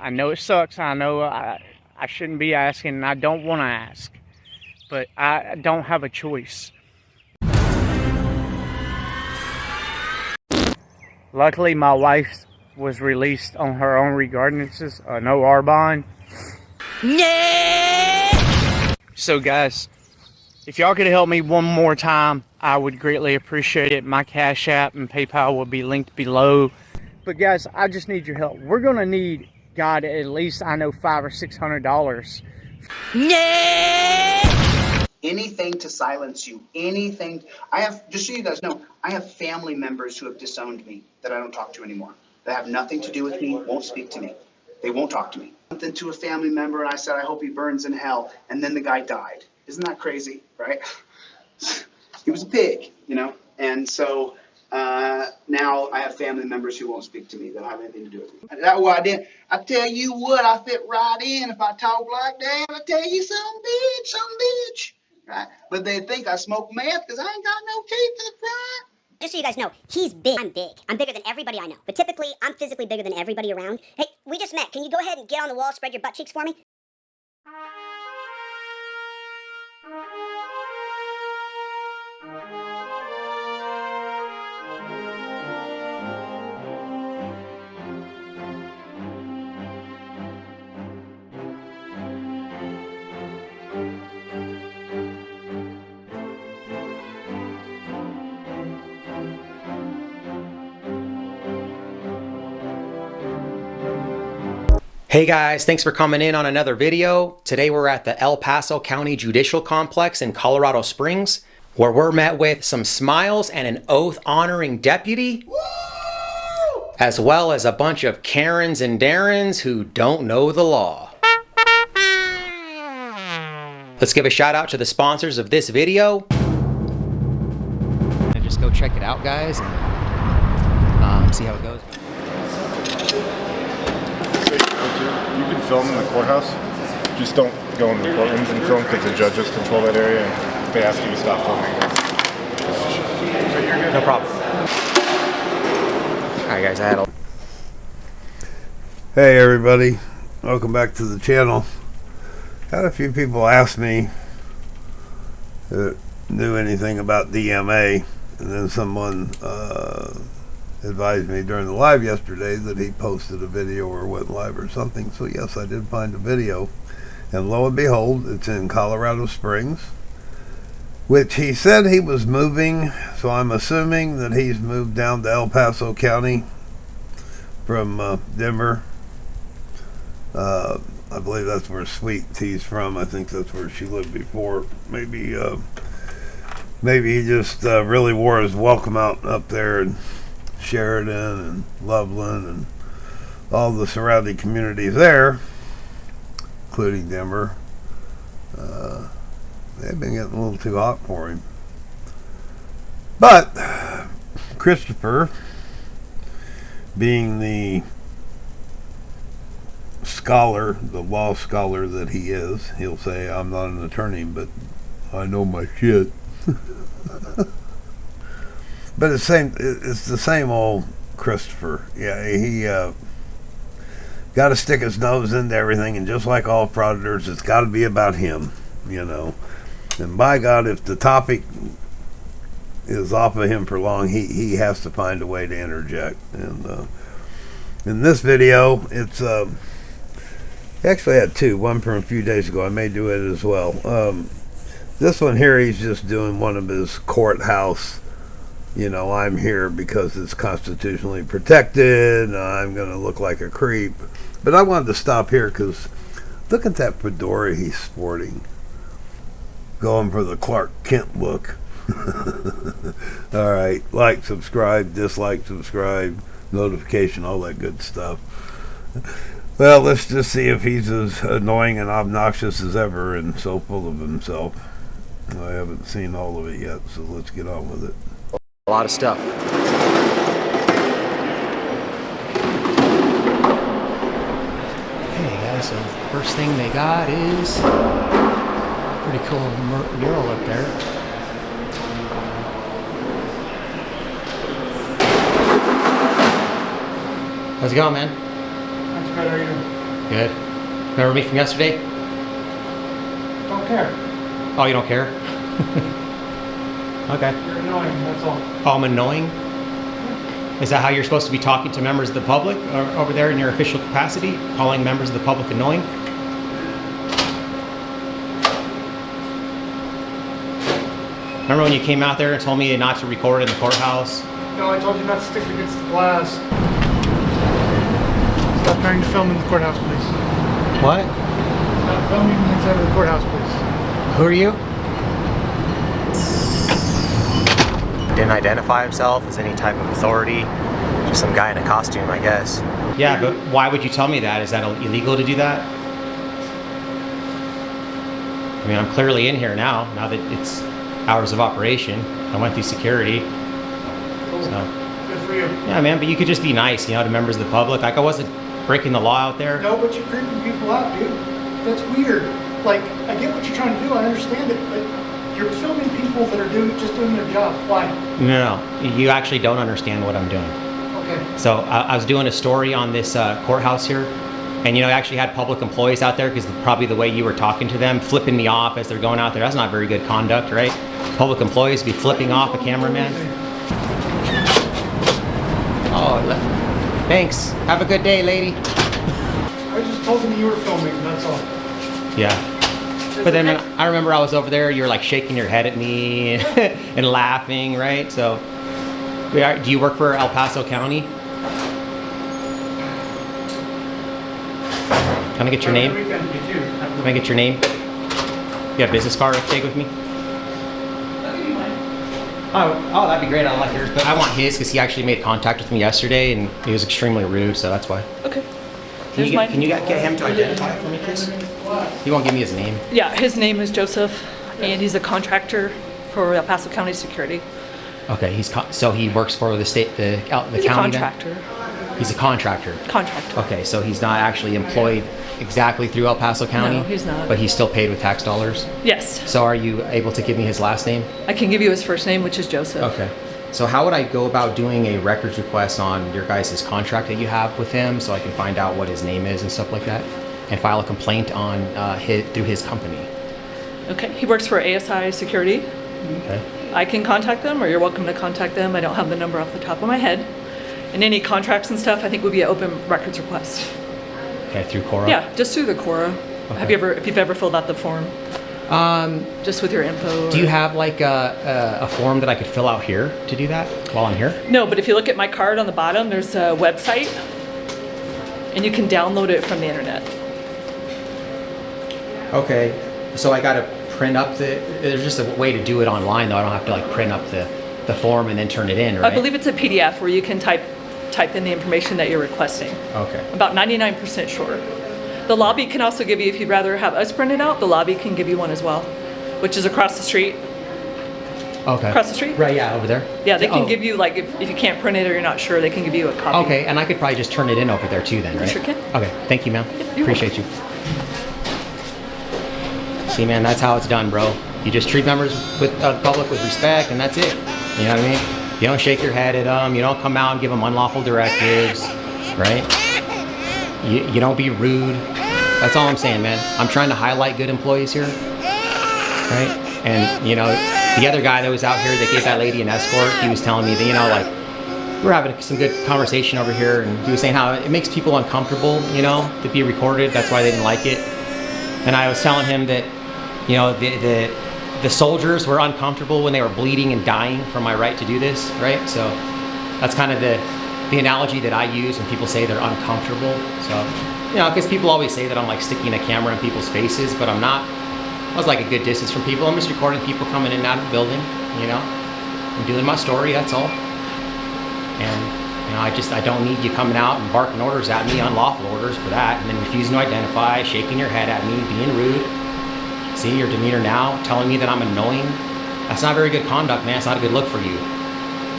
I know it sucks. I know I shouldn't be asking, and I don't want to ask, but I don't have a choice. Luckily, my wife was released on her own regardlances, no R bond. Yeah! So guys, if y'all could help me one more time, I would greatly appreciate it. My Cash App and PayPal will be linked below. But guys, I just need your help. We're gonna need, God, at least I know $500 or $600. Yeah! Anything to silence you, anything. Just so you guys know, I have family members who have disowned me that I don't talk to anymore. They have nothing to do with me, won't speak to me. They won't talk to me. Something to a family member, and I said, I hope he burns in hell, and then the guy died. Isn't that crazy, right? He was a pig, you know? And so now I have family members who won't speak to me. They don't have anything to do with me. That's why I tell you what, I fit right in. If I talk like that, I tell you some bitch. Right? But they think I smoke meth because I ain't got no teeth in the front. Just so you guys know, he's big. I'm big. I'm bigger than everybody I know. But typically, I'm physically bigger than everybody around. Hey, we just met. Can you go ahead and get on the wall, spread your butt cheeks for me? Hey guys, thanks for coming in on another video. Today we're at the El Paso County Judicial Complex in Colorado Springs, where we're met with some smiles and an oath-honoring deputy, as well as a bunch of Karens and Darrens who don't know the law. Let's give a shout out to the sponsors of this video. And just go check it out, guys, and see how it goes. You can film in the courthouse, just don't go in the courtrooms and film because the judges control that area and they ask you to stop filming. No problem. Alright guys, I had a... Hey everybody, welcome back to the channel. Had a few people ask me if knew anything about DMA, and then someone advised me during the live yesterday that he posted a video or went live or something. So yes, I did find a video, and lo and behold, it's in Colorado Springs, which he said he was moving, so I'm assuming that he's moved down to El Paso County from Denver. I believe that's where Sweet Tea's from. I think that's where she lived before. Maybe he just really wore his welcome out up there in Sheridan and Loveland and all the surrounding communities there, including Denver. They've been getting a little too hot for him. But Christopher, being the scholar, the law scholar that he is, he'll say, I'm not an attorney, but I know my shit. But it's the same old Christopher. Yeah, he got to stick his nose into everything, and just like all frauditors, it's got to be about him, you know. And by God, if the topic is off of him for long, he has to find a way to interject. And in this video, it's he actually had two. One from a few days ago. I may do it as well. This one here, he's just doing one of his courthouse. You know, I'm here because it's constitutionally protected. I'm going to look like a creep. But I wanted to stop here because look at that fedora he's sporting. Going for the Clark Kent look. All right. Like, subscribe, dislike, subscribe, notification, all that good stuff. Well, let's just see if he's as annoying and obnoxious as ever and so full of himself. I haven't seen all of it yet, so let's get on with it. A lot of stuff. Okay guys, so the first thing they got is a pretty cool mural up there. How's it going, man? That's good, how are you doing? Good. Remember me from yesterday? Don't care. Oh, you don't care? Okay. You're annoying, that's all. Oh, I'm annoying? Is that how you're supposed to be talking to members of the public over there in your official capacity? Calling members of the public annoying? Remember when you came out there and told me not to record in the courthouse? No, I told you not to stick it against the glass. Stop trying to film in the courthouse, please. What? Stop filming inside of the courthouse, please. Who are you? Didn't identify himself as any type of authority. Just some guy in a costume, I guess. Yeah, but why would you tell me that? Is that illegal to do that? I mean, I'm clearly in here now that it's hours of operation. I went through security. So. Good for you. Yeah, man, but you could just be nice, to members of the public. Like, I wasn't breaking the law out there. No, but you're creeping people out, dude. That's weird. Like, I get what you're trying to do, I understand it, but you're filming people that are just doing their job. Why? No, you actually don't understand what I'm doing. Okay. So I was doing a story on this courthouse here, and I actually had public employees out there because probably the way you were talking to them, flipping me off as they're going out there, that's not very good conduct, right? Public employees be flipping off a cameraman. Oh, thanks. Have a good day, lady. I just told them you were filming, that's all. Yeah. But then I remember I was over there, you were like shaking your head at me and laughing, right? So, do you work for El Paso County? Can I get your name? Can I get your name? You have a business card to take with me? Oh, that'd be great. I like yours, but I want his because he actually made contact with me yesterday and he was extremely rude, so that's why. Okay. Can you get him to identify it for me, please? He won't give me his name. Yeah, his name is Joseph, and he's a contractor for El Paso County Security. Okay, so he works for the state, the county. He's a contractor. Then? He's a contractor. Contractor. Okay, so he's not actually employed exactly through El Paso County. No, he's not. But he's still paid with tax dollars. Yes. So are you able to give me his last name? I can give you his first name, which is Joseph. Okay. So how would I go about doing a records request on your guys' contract that you have with him so I can find out what his name is and stuff like that? And file a complaint on through his company? Okay. He works for ASI Security. Okay. I can contact them, or you're welcome to contact them. I don't have the number off the top of my head. And any contracts and stuff, I think would be an open records request. Okay, through Cora? Yeah, just through the Cora. Okay. If you've ever filled out the form? Just with your info. Do you have like a form that I could fill out here to do that while I'm here? No, but if you look at my card on the bottom, there's a website, and you can download it from the internet. Okay, so I gotta print up there's just a way to do it online though. I don't have to like print up the form and then turn it in, right? I believe it's a PDF where you can type in the information that you're requesting. Okay. About 99% sure. The lobby can also give you, if you'd rather have us print it out, the lobby can give you one as well, which is across the street. Okay. Across the street? Right, yeah, over there. Yeah, they can give you, like, if you can't print it or you're not sure, they can give you a copy. Okay, and I could probably just turn it in over there too then, right? Sure can. Okay, thank you, ma'am. you're Appreciate you. See, man, that's how it's done, bro. You just treat members with public with respect, and that's it. You know what I mean? You don't shake your head at them. You don't come out and give them unlawful directives, right? You don't be rude. That's all I'm saying, man. I'm trying to highlight good employees here, right? And, the other guy that was out here that gave that lady an escort, he was telling me that, like, we're having some good conversation over here, and he was saying how it makes people uncomfortable, to be recorded. That's why they didn't like it. And I was telling him that, the soldiers were uncomfortable when they were bleeding and dying for my right to do this, right? So that's kind of the analogy that I use when people say they're uncomfortable. So, because people always say that I'm like sticking a camera in people's faces, but I'm not. I was like a good distance from people. I'm just recording people coming in and out of the building, I'm doing my story, that's all. And, I don't need you coming out and barking orders at me, unlawful orders for that, and then refusing to identify, shaking your head at me, being rude. See your demeanor now, telling me that I'm annoying. That's not very good conduct, man. It's not a good look for you,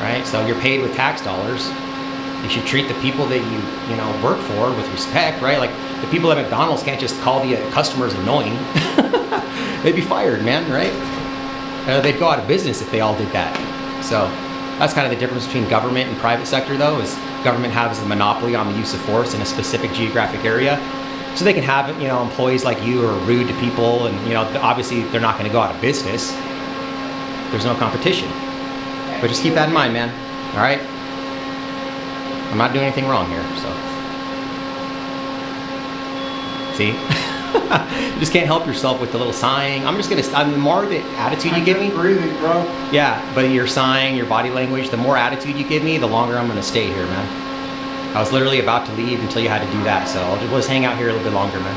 right? So you're paid with tax dollars. You should treat the people that you work for with respect, right? Like the people at McDonald's can't just call the customers annoying. They'd be fired, man, right? They'd go out of business if they all did that. So that's kind of the difference between government and private sector, though, is government has a monopoly on the use of force in a specific geographic area. So they can have, you know, employees like you are rude to people, and, you know, obviously they're not going to go out of business. There's no competition. But just keep that in mind, man. All right? I'm not doing anything wrong here, so. See? You just can't help yourself with the little sighing. I'm just gonna, the more the attitude you give me. Breathing, bro. Yeah, but your sighing, your body language, the more attitude you give me, the longer I'm gonna stay here, man. I was literally about to leave until you had to do that, so we'll just hang out here a little bit longer, man.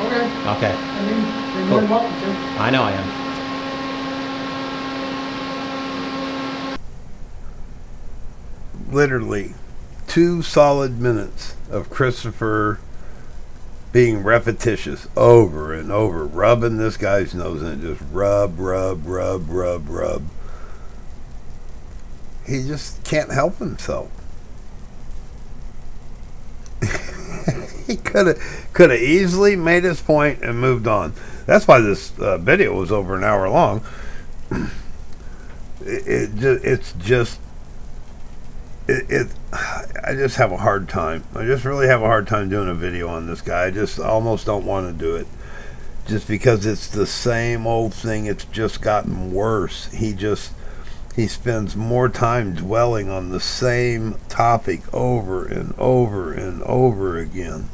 Okay. Okay. I mean, you're more than welcome to. I know I am. Literally 2 solid minutes of Christopher being repetitious over and over, rubbing this guy's nose and just rub. He just can't help himself. He could have easily made his point and moved on. That's why this video was over an hour long. I just have a hard time. I just really have a hard time doing a video on this guy. I just almost don't want to do it. Just because it's the same old thing. It's just gotten worse. He spends more time dwelling on the same topic over and over and over again.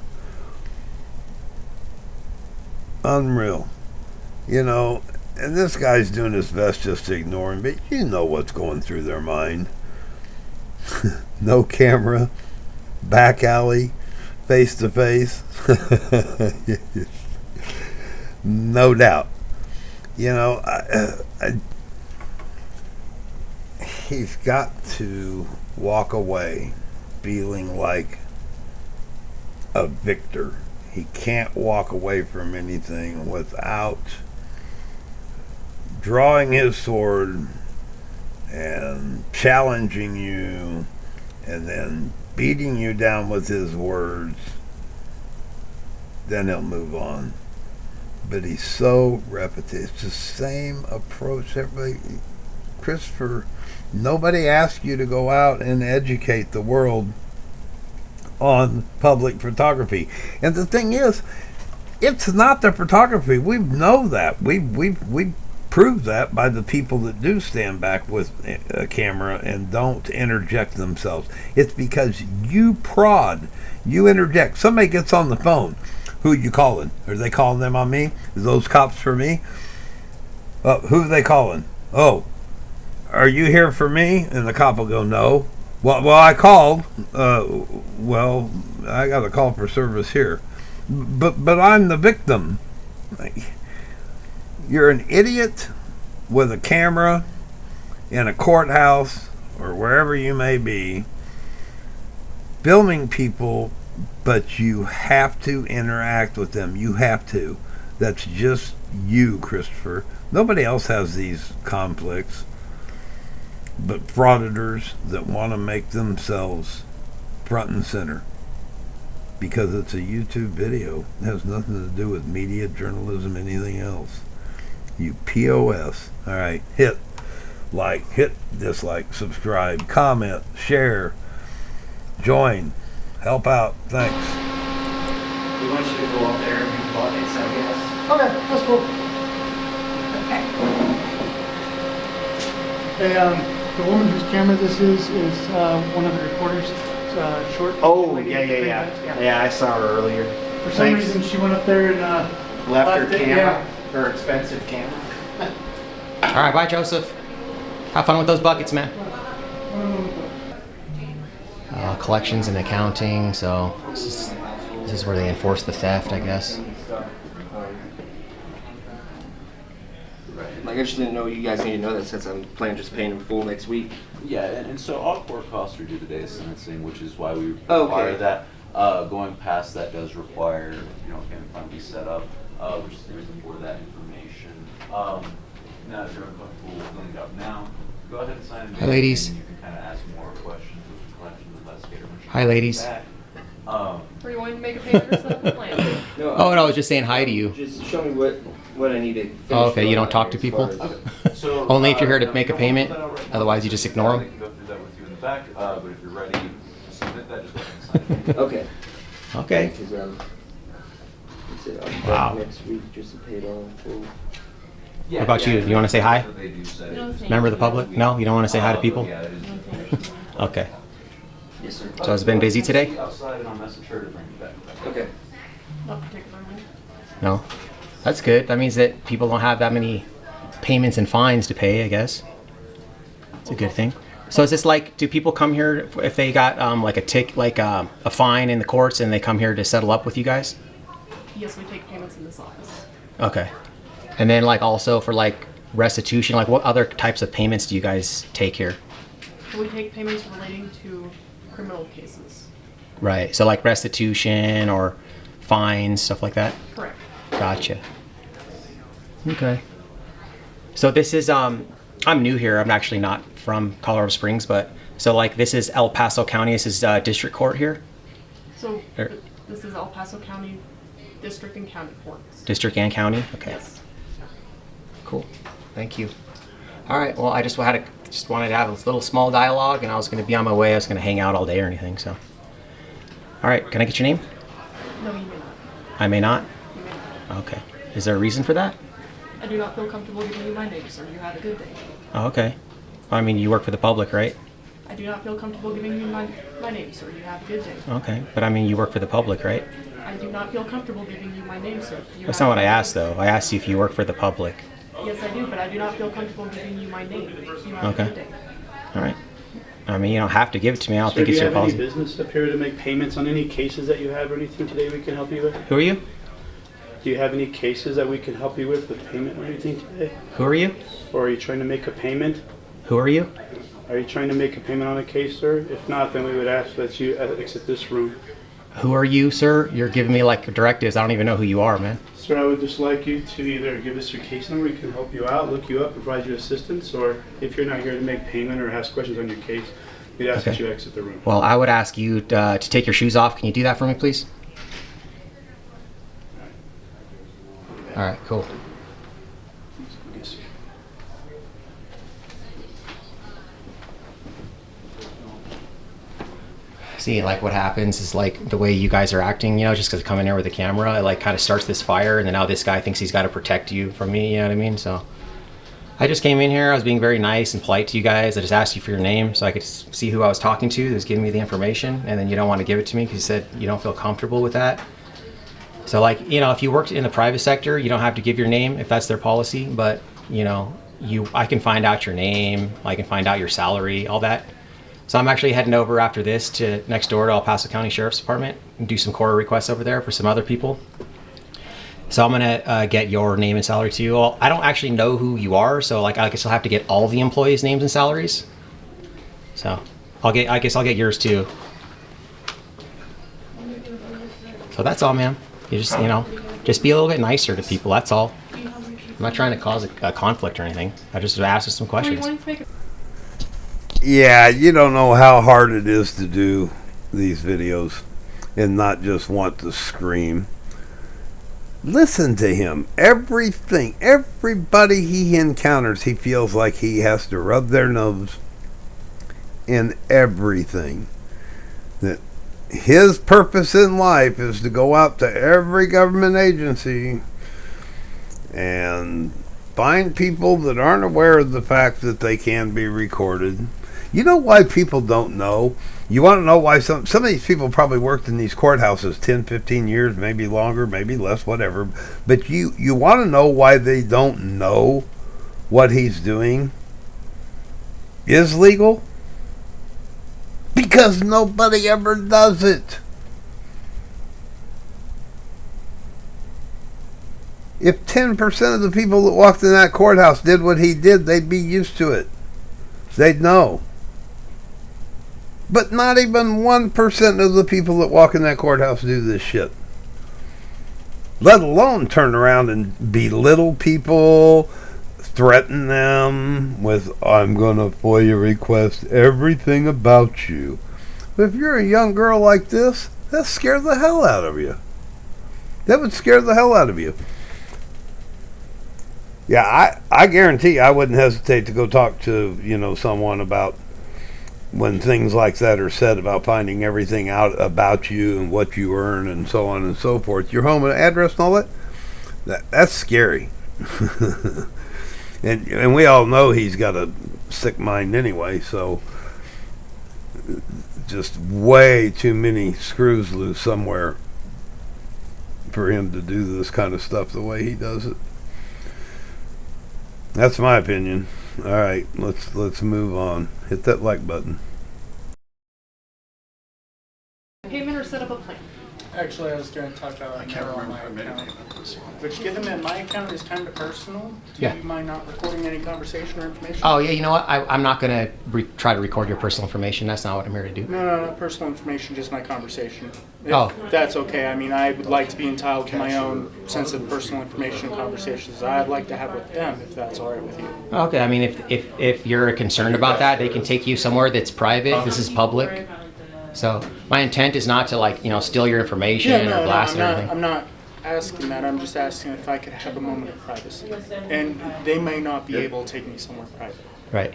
Unreal. You know, and this guy's doing his best just to ignore him, but you know what's going through their mind. No camera, back alley, face to face. No doubt. You know, he's got to walk away feeling like a victor. He can't walk away from anything without drawing his sword and challenging you and then beating you down with his words. Then he'll move on. But he's so repetitive. It's the same approach. Everybody, Christopher, nobody asked you to go out and educate the world on public photography. And the thing is, it's not the photography. We know that. We've proved that by the people that do stand back with a camera and don't interject themselves. It's because you prod, you interject. Somebody gets on the phone. Who are you calling? Are they calling them on me? Is those cops for me? Who are they calling? Oh, are you here for me? And the cop will go, no. Well, I called. Well, I got a call for service here. But I'm the victim. You're an idiot with a camera in a courthouse or wherever you may be, filming people, but you have to interact with them. You have to. That's just you, Christopher. Nobody else has these conflicts but frauditors that want to make themselves front and center because it's a YouTube video. It has nothing to do with media, journalism, anything else. You POS. All right, hit like, hit dislike, subscribe, comment, share, join, help out. Thanks. We want you to go up there and be buckets, I guess. Okay, that's cool. Hey, the woman whose camera this is one of the reporters. Short. Oh, yeah, I saw her earlier. For some reason, she went up there and Left her it, camera, yeah. her expensive camera. All right, bye, Joseph. Have fun with those buckets, man. Collections and accounting, so this is where they enforce the theft, I guess. Like, I just didn't know you guys need to know that since I'm planning just paying in full next week. Yeah, and so all court costs are due the day of sentencing, which is why we Okay. require that. Going past that does require, payment fund be set up, which is the reason for that information. Now, if you're uncomfortable filling it up now, go ahead and sign it. Hi, ladies. And you can kind of ask more questions with the collection investigator. when she Hi, comes ladies. back. Were you wanting to make a payment or something? No, Oh, no, I was just saying hi to you. Just show me what I need to finish. Oh, okay, you filling don't out talk here to as far people? as- So, Only if you're here to make a we'll payment, fill that out right now. otherwise you just ignore I them? can go through that with you in the back, but if you're ready to submit that, just go ahead and sign it. Okay. Okay. Because fix it. I'll be Wow. back next week just to pay it all in full. What about you? You want to say hi? They do say. Member of the public? No, you don't want to say hi to people? Yeah, it is. Okay. Yes, sir. So it's been busy today? Outside and I'll message her to bring you back. Okay. Not particularly. No. That's good. That means that people don't have that many payments and fines to pay, I guess. It's a good thing. So is this like, do people come here if they got like a fine in the courts and they come here to settle up with you guys? Yes, we take payments in this office. Okay. And then like also for like restitution, like what other types of payments do you guys take here? We take payments relating to criminal cases. Right. So like restitution or fines, stuff like that? Correct. Gotcha. Okay. So this is I'm new here. I'm actually not from Colorado Springs, but so like this is El Paso County. This is district court here. So this is El Paso County District and County Courts. District and county. Okay. Yes. Cool. Thank you. All right. Well, I just wanted to have a little small dialogue, and I was going to be on my way. I was going to hang out all day or anything. So. All right. Can I get your name? No, you may not. I may not. You may not. Okay. Is there a reason for that? I do not feel comfortable giving you my name, sir. You have a good day. Oh, okay. I mean, you work for the public, right? I do not feel comfortable giving you my name, sir. You have a good day. Okay. But I mean, you work for the public, right? I do not feel comfortable giving you my name, sir. That's not what I asked, though. I asked you if you work for the public. Yes, I do, but I do not feel comfortable giving you my name. You have Okay. a good day. All right. I mean, you don't have to give it to me. I don't think it's your Do you have policy. any business up here to make payments on any cases that you have or anything today we can help you with? Who are you? Do you have any cases that we can help you with payment or anything today? Who are you? Or are you trying to make a payment? Who are you? Are you trying to make a payment on a case, sir? If not, then we would ask that you exit this room. Who are you, sir? You're giving me like directives. I don't even know who you are, man. Sir, I would just like you to either give us your case number, we can help you out, look you up, provide you assistance, or if you're not here to make payment or ask questions on your case, we'd ask that you exit the room. Well, I would ask you to take your shoes off. Can you do that for me, please? All right, cool. See, like what happens is like the way you guys are acting, you know, just because I come in there with a camera, it like kind of starts this fire, and then now this guy thinks he's got to protect you from me, you know what I mean? So I just came in here, I was being very nice and polite to you guys. I just asked you for your name so I could see who I was talking to that was giving me the information, and then you don't want to give it to me because you said you don't feel comfortable with that. So like, you know, if you worked in the private sector, you don't have to give your name if that's their policy, but you know, I can find out your name, I can find out your salary, all that. So I'm actually heading over after this to next door to El Paso County Sheriff's Department and do some quarter requests over there for some other people. So I'm gonna get your name and salary too. Well, I don't actually know who you are, so like I guess I'll have to get all the employees' names and salaries. So I guess I'll get yours too. So that's all, man. You just, you know, just be a little bit nicer to people. That's all. I'm not trying to cause a conflict or anything. I just asked some questions. Yeah, you don't know how hard it is to do these videos and not just want to scream. Listen to him. Everybody he encounters, he feels like he has to rub their nose in everything. That his purpose in life is to go out to every government agency and find people that aren't aware of the fact that they can be recorded. You know why people don't know? You want to know why some of these people probably worked in these courthouses 10, 15 years, maybe longer, maybe less, whatever. But you want to know why they don't know what he's doing is legal? Because nobody ever does it. If 10% of the people that walked in that courthouse did what he did, they'd be used to it. They'd know. But not even 1% of the people that walk in that courthouse do this shit. Let alone turn around and belittle people, threaten them with, I'm going to FOIA request everything about you. But if you're a young girl like this, that scares the hell out of you. That would scare the hell out of you. Yeah, I guarantee I wouldn't hesitate to go talk to, someone about when things like that are said about finding everything out about you and what you earn and so on and so forth, your home address and all that's scary. and we all know he's got a sick mind anyway, so just way too many screws loose somewhere for him to do this kind of stuff the way he does it. That's my opinion. All right, let's move on. Hit that like button. Payment or set up a plan? Actually, I was going to talk about on my account. Which, given that my account is kind of personal, do you mind not recording any conversation or information? Oh, yeah, you know what? I'm not going to try to record your personal information. That's not what I'm here to do. No, not personal information, just my conversation. If that's okay. I mean, I would like to be entitled to my own sensitive personal information conversations I'd like to have with them, if that's all right with you. Okay, I mean, if you're concerned about that, they can take you somewhere that's private. This is public. So my intent is not to, like, steal your information or blast or anything. I'm not asking that. I'm just asking if I could have a moment of privacy. And they may not be able to take me somewhere private. Right.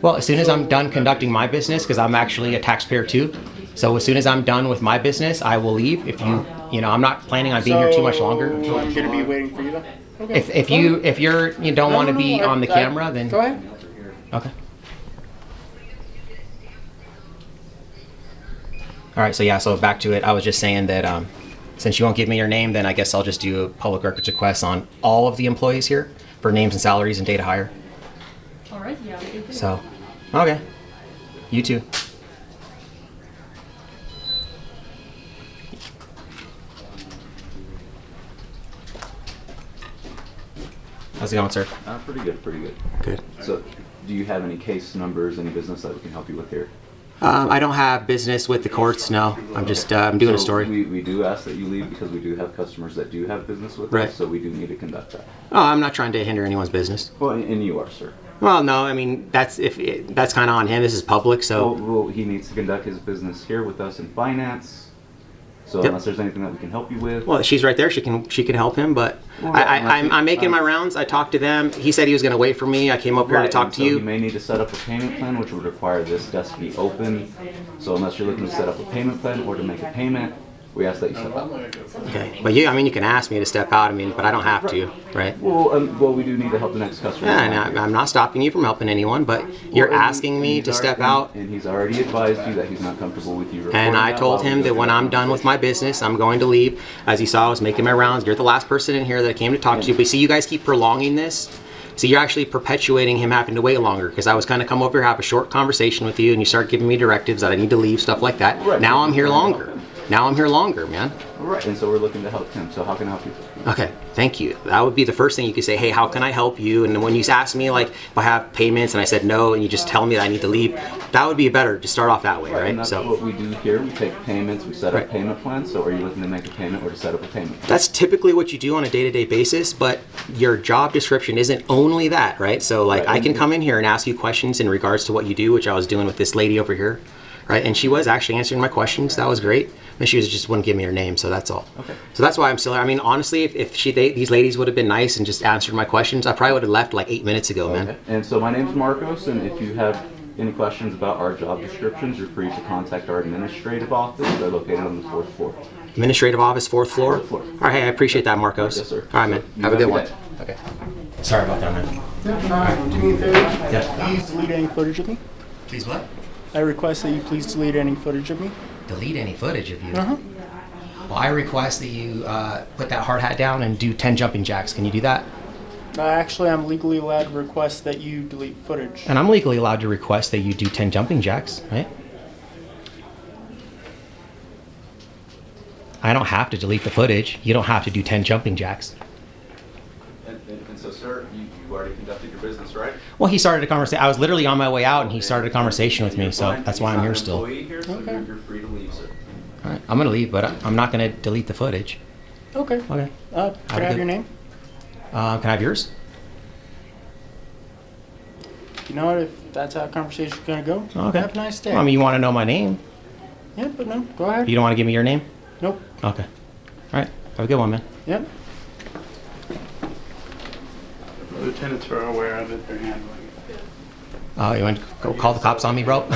Well, as soon as I'm done conducting my business, because I'm actually a taxpayer too, so as soon as I'm done with my business, I will leave. If I'm not planning on being here too much longer. So I'm going to be waiting for you then? Okay. If you don't want to be on the camera, then go ahead. Okay. All right, so back to it. I was just saying that since you won't give me your name, then I guess I'll just do a public records request on all of the employees here for names and salaries and data hire. All right, yeah. So, okay. You too. How's it going, sir? Pretty good, pretty good. Good. So, do you have any case numbers, any business that we can help you with here? I don't have business with the courts, no. I'm just I'm doing a story. We do ask that you leave because we do have customers that do have business with us, so we do need to conduct that. Oh, I'm not trying to hinder anyone's business. Well, and you are, sir. Well, no, I mean, that's kind of on him. This is public, so. Well, he needs to conduct his business here with us in finance. So unless there's anything that we can help you with. Well, she's right there. She can help him, but I'm making my rounds. I talked to them. He said he was going to wait for me. I came up here to talk to you. You may need to set up a payment plan, which would require this desk to be open. So unless you're looking to set up a payment plan or to make a payment, we ask that you step out. Okay, but you can ask me to step out. But I don't have to, right? Well, we do need to help the next customer. Yeah, and I'm not stopping you from helping anyone, but you're asking me to step out. And he's already advised you that he's not comfortable with you. And I told him that when I'm done with my business, I'm going to leave. As you saw, I was making my rounds. You're the last person in here that I came to talk to. But see, you guys keep prolonging this. So you're actually perpetuating him having to wait longer, because I was kind of come over here, have a short conversation with you, and you start giving me directives that I need to leave, stuff like that. Right. Now I'm here longer. Man. Right, and so we're looking to help him. So how can I help you? Okay, thank you. That would be the first thing you could say. Hey, how can I help you? And when you ask me, like, if I have payments, and I said no, and you just tell me that I need to leave, that would be better to start off that way, right? And that's what we do here. We take payments. We set up payment plans. So are you looking to make a payment or to set up a payment? That's typically what you do on a day-to-day basis, but your job description isn't only that, right? So, like, I can come in here and ask you questions in regards to what you do, which I was doing with this lady over here, right? And she was actually answering my questions. That was great. And she just wouldn't give me her name, so that's all. Okay. So that's why I'm still here. I mean, honestly, if these ladies would have been nice and just answered my questions, I probably would have left like 8 minutes ago, man. And so my name's Marcos, and if you have any questions about our job descriptions, you're free to contact our administrative office. They're located on the 4th floor. Administrative office, 4th floor? 4th floor. All right, hey, I appreciate that, Marcos. Yes, sir. All right, man. Have a good one. Okay. Sorry about that, man. Do me a favor. Yeah. Please delete any footage of me. Please what? I request that you please delete any footage of me. Delete any footage of you? Uh-huh. Well, I request that you put that hard hat down and do 10 jumping jacks. Can you do that? Actually, I'm legally allowed to request that you delete footage. And I'm legally allowed to request that you do 10 jumping jacks, right? I don't have to delete the footage. You don't have to do 10 jumping jacks. And so, sir, you already conducted your business, right? Well, he started a conversation. I was literally on my way out, and he started a conversation with me, so that's why I'm here still. Here, so you're free to leave, sir. All right, I'm going to leave, but I'm not going to delete the footage. Okay. Okay. Can I have your name? Can I have yours? You know what? If that's how conversation's going to go, okay. Have a nice day. Well, I mean, you want to know my name. Yeah, but no. Go ahead. You don't want to give me your name? Nope. Okay. All right. Have a good one, man. Yep. Lieutenants are aware of it. They're handling it. You want to go call the cops on me, bro?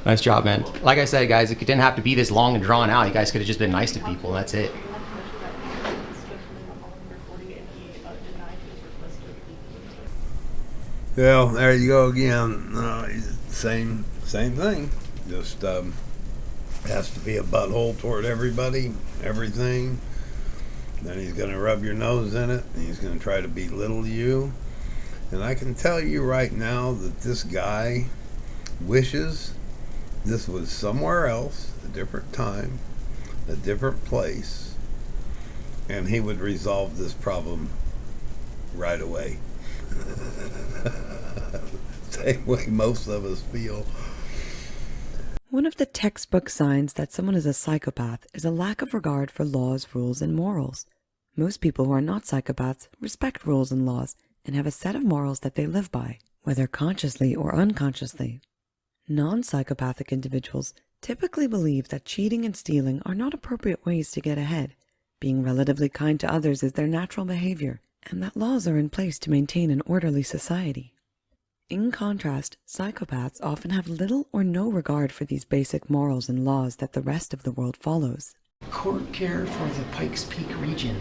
Nice job, man. Like I said, guys, it didn't have to be this long and drawn out. You guys could have just been nice to people. That's it. Well, there you go again. Same thing. Just has to be a butthole toward everybody, everything. Then he's going to rub your nose in it, and he's going to try to belittle you. And I can tell you right now that this guy wishes this was somewhere else, a different time, a different place, and he would resolve this problem right away. Same way most of us feel. One of the textbook signs that someone is a psychopath is a lack of regard for laws, rules, and morals. Most people who are not psychopaths respect rules and laws and have a set of morals that they live by, whether consciously or unconsciously. Non-psychopathic individuals typically believe that cheating and stealing are not appropriate ways to get ahead. Being relatively kind to others is their natural behavior, and that laws are in place to maintain an orderly society. In contrast, psychopaths often have little or no regard for these basic morals and laws that the rest of the world follows. Court care for the Pikes Peak region.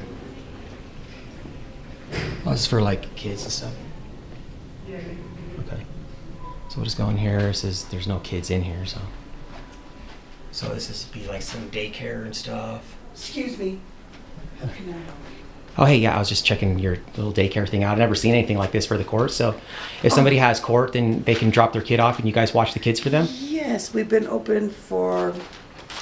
Oh, this is for like kids and stuff. Okay. So we'll just go in here. It says there's no kids in here, so this is be like some daycare and stuff. Excuse me. Oh, hey, yeah, I was just checking your little daycare thing out. I've never seen anything like this for the court. So if somebody has court, then they can drop their kid off and you guys watch the kids for them? Yes, we've been open for,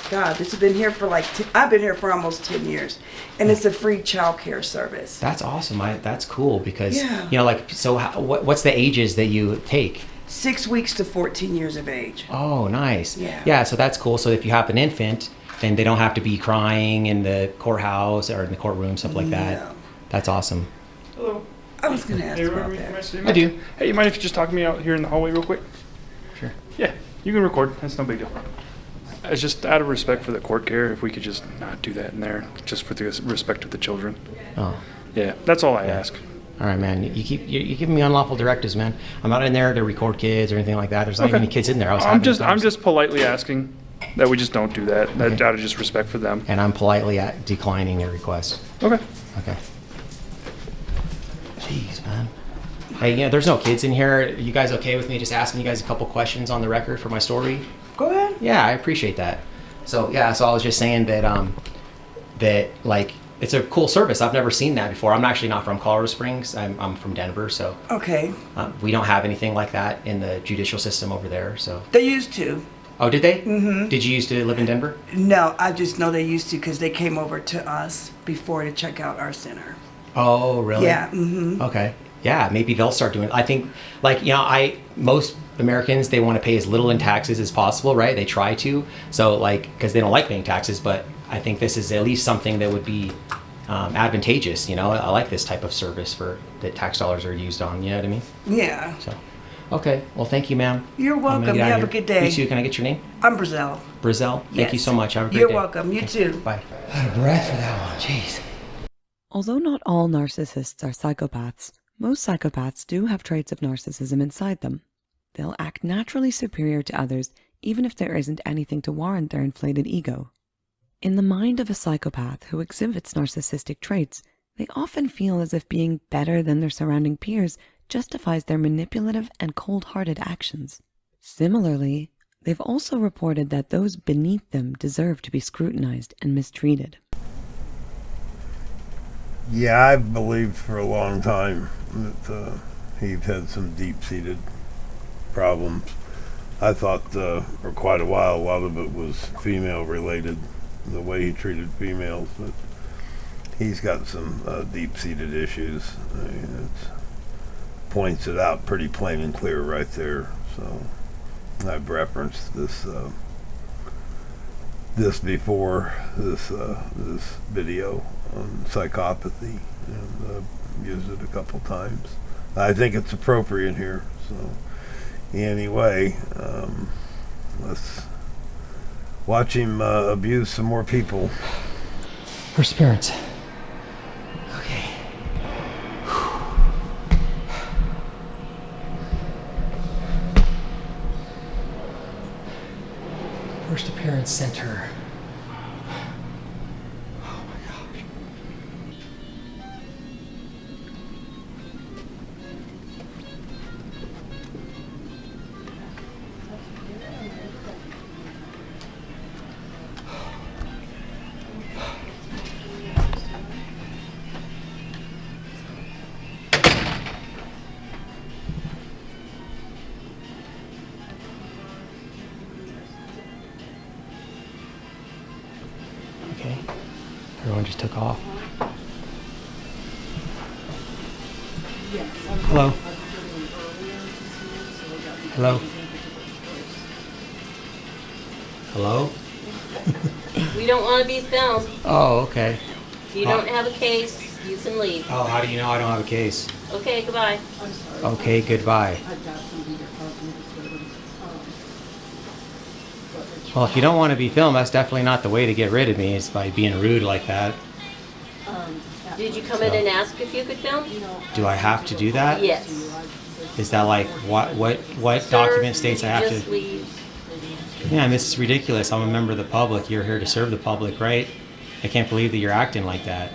God, this has been here for like, I've been here for almost 10 years. And it's a free childcare service. That's awesome. That's cool because, yeah. You know, like, so what's the ages that you take? 6 weeks to 14 years of age. Oh, nice. Yeah. Yeah, so that's cool. So if you have an infant, then they don't have to be crying in the courthouse or in the courtroom, stuff like that. No. That's awesome. Hello. I was going to ask about that. I do. Hey, you mind if you just talk to me out here in the hallway real quick? Sure. Yeah, you can record. That's no big deal. It's just out of respect for the court care, if we could just not do that in there, just for the respect of the children. Oh. Yeah, that's all I ask. All right, man. You're giving me unlawful directives, man. I'm not in there to record kids or anything like that. There's not even any kids in there. I'm just politely asking that we just don't do that. That out of just respect for them. And I'm politely declining your request. Okay. Okay. Jeez, man. Hey, you know, there's no kids in here. Are you guys okay with me just asking you guys a couple questions on the record for my story? Go ahead. Yeah, I appreciate that. So yeah, so I was just saying that that like it's a cool service. I've never seen that before. I'm actually not from Colorado Springs. I'm from Denver, so okay. We don't have anything like that in the judicial system over there. So they used to. Oh, did they? Mm-hmm. Did you used to live in Denver? No, I just know they used to because they came over to us before to check out our center. Oh, really? Yeah. Mm-hmm. Okay. Yeah, maybe they'll start doing it. I think, like, you know, most Americans, they want to pay as little in taxes as possible, right? They try to. So, like, because they don't like paying taxes, but I think this is at least something that would be advantageous, you know? I like this type of service that tax dollars are used on, you know what I mean? Yeah. So, okay. Well, thank you, ma'am. You're welcome. You have a good day. You too. Can I get your name? I'm Brazil. Brazil? Yes. Thank you so much. Have a great day. You're welcome. You too. Bye. Out of breath for that one. Jeez. Although not all narcissists are psychopaths, most psychopaths do have traits of narcissism inside them. They'll act naturally superior to others, even if there isn't anything to warrant their inflated ego. In the mind of a psychopath who exhibits narcissistic traits, they often feel as if being better than their surrounding peers justifies their manipulative and cold-hearted actions. Similarly, they've also reported that those beneath them deserve to be scrutinized and mistreated. Yeah, I've believed for a long time that he'd had some deep-seated problems. I thought for quite a while a lot of it was female-related, the way he treated females, but he's got some deep-seated issues. I mean, it points it out pretty plain and clear right there. So I've referenced this before, this video on psychopathy, and used it a couple times. I think it's appropriate here. So anyway, let's watch him abuse some more people. Perseverance. Okay. center. Okay, everyone just took off. Hello. Hello. Hello? We don't want to be filmed. Oh, okay. If you don't have a case, you can leave. Oh, how do you know I don't have a case? Okay, goodbye. Okay, goodbye. Well, if you don't want to be filmed, that's definitely not the way to get rid of me, is by being rude like that. Did you come in and ask if you could film? Do I have to do that? Yes. Is that like, what Sir, document states I have just to? leave. Yeah, this is ridiculous. I'm a member of the public. You're here to serve the public, right? I can't believe that you're acting like that.